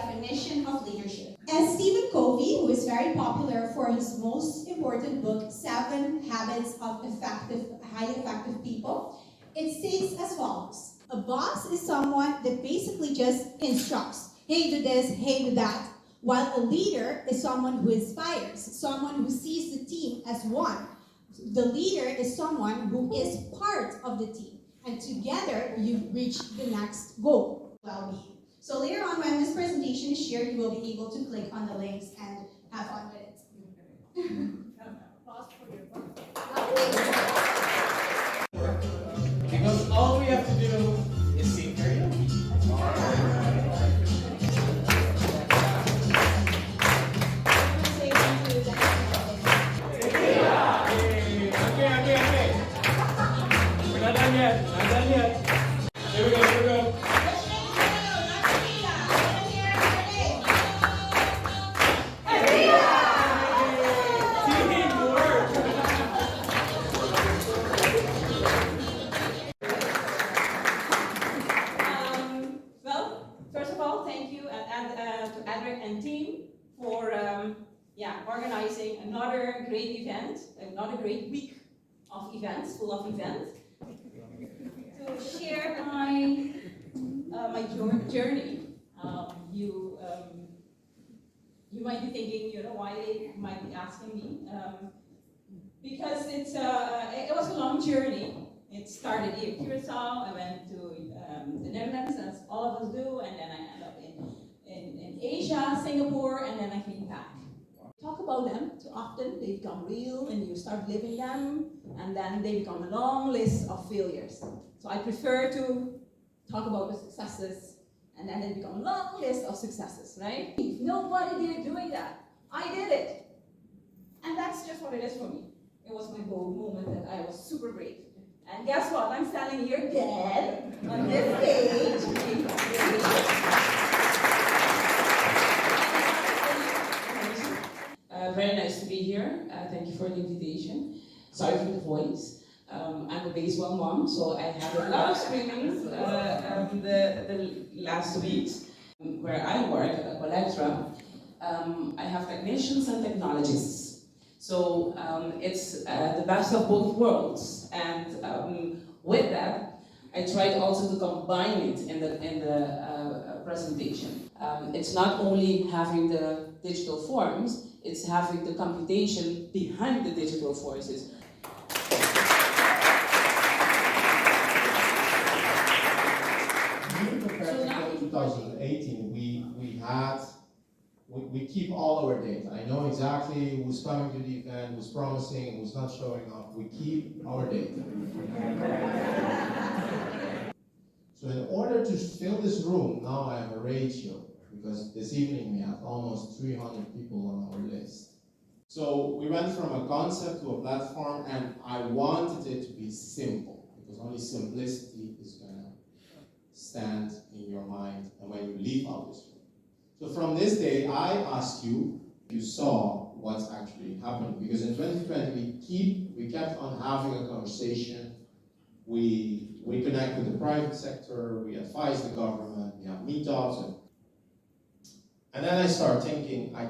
definition of leadership. As Stephen Covey, who is very popular for his most important book, 7 Habits of Highly Effective People, it states as follows. A boss is someone that basically just instructs. Hey, do this, hey, do that. While a leader is someone who inspires, someone who sees the team as one. The leader is someone who is part of the team. And together, you reach the next goal, well-being. So later on, when this presentation is shared, you will be able to click on the links and have fun with it. Pause for your book. Because all we have to do is sing karaoke. Okay. We're not done yet. Here we go. And team for organizing another great event, another great week of events, full of events, to share my journey. You might be thinking, why they might be asking me, because it was a long journey. It started here in Curaçao. I went to the Netherlands, as all of us do, and then I ended up in Asia, Singapore, and then I came back. Talk about them too often, they become real and you start living them, and then they become a long list of failures. So I prefer to talk about the successes, and then they become a long list of successes, right? Nobody did doing that. I did it. And that's just what it is for me. It was my bold moment that I was super brave. And guess what? I'm standing here dead on this stage. Very nice to be here. Thank you for the invitation. Sorry for the voice. I'm a baseball mom, so I had a lot of screamings the last weeks. Where I work at Aqualectra, I have technicians and technologists. So it's the best of both worlds. And with that, I tried also to combine it in the presentation. It's not only having the digital forms, it's having the computation behind the digital forces. Compared to 2018, we keep all our data. I know exactly who's coming to the event, who's promising, who's not showing up. We keep our data. So in order to fill this room, now I have a ratio, because this evening we have almost 300 people on our list. So we went from a concept to a platform, and I wanted it to be simple, because only simplicity is going to stand in your mind and when you leave out this room. So from this day, I asked you if you saw what's actually happening, because in 2020 we kept on having a conversation. We connect with the private sector, we advise the government, we have meetups, and then I started thinking, I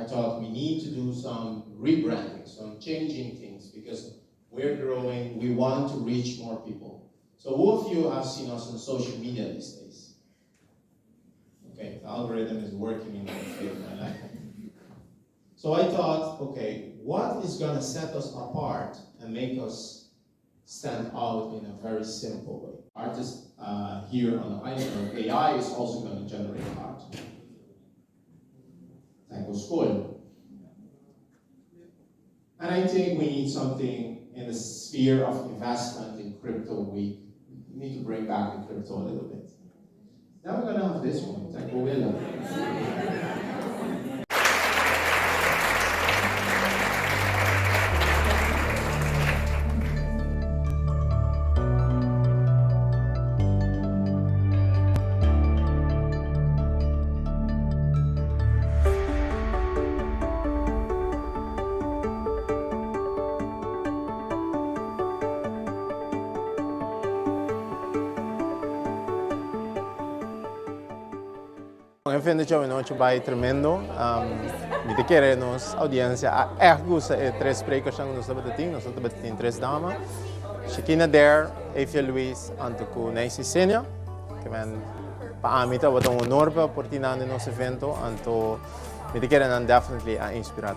thought we need to do some rebranding, some changing things, because we're growing, we want to reach more people. So who of you have seen us on social media these days? Okay, the algorithm is working in my favor, I like it. So I thought, okay, what is gonna set us apart and make us stand out in a very simple way? Artists here on the island, AI is also gonna generate art. Banko Sentral. And I think we need something in the sphere of investment in crypto. We need to bring back the crypto a little bit. Now we're going to have this one, Aqualectra. evento que é noite vai tremendo. Me querer nos audiência gosta três speakers que nós estamos tendo três damas. Shekinah Dare, Efia Luis, e Neysa Isenia, que vem para mim é um honor para participar no nosso evento, então me querer definitely inspirar.